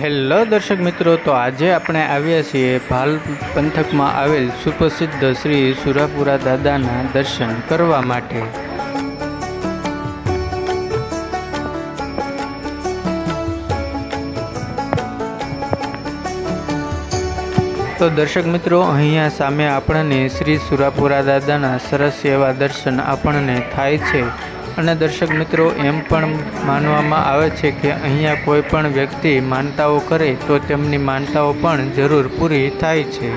Hello દર્શક મિત્રો, તો આજે આપણે આવ્યા છીએ ભાલ પંથકમાં આવેલ સુપ્રસિદ્ધ શ્રી સુરાપુરા દાદાના દર્શન કરવા માટે। તો દર્શક મિત્રો, અહીંયા સામે આપણને શ્રી સુરાપુરા દાદાના સરસ એવા દર્શન આપણને થાય છે। અને દર્શક મિત્રો, એમ પણ માનવામાં આવે છે કે અહીંયા કોઈ પણ વ્યક્તિ માનતાઓ કરે તો તેમની માનતાઓ પણ જરૂર પૂરી થાય છે।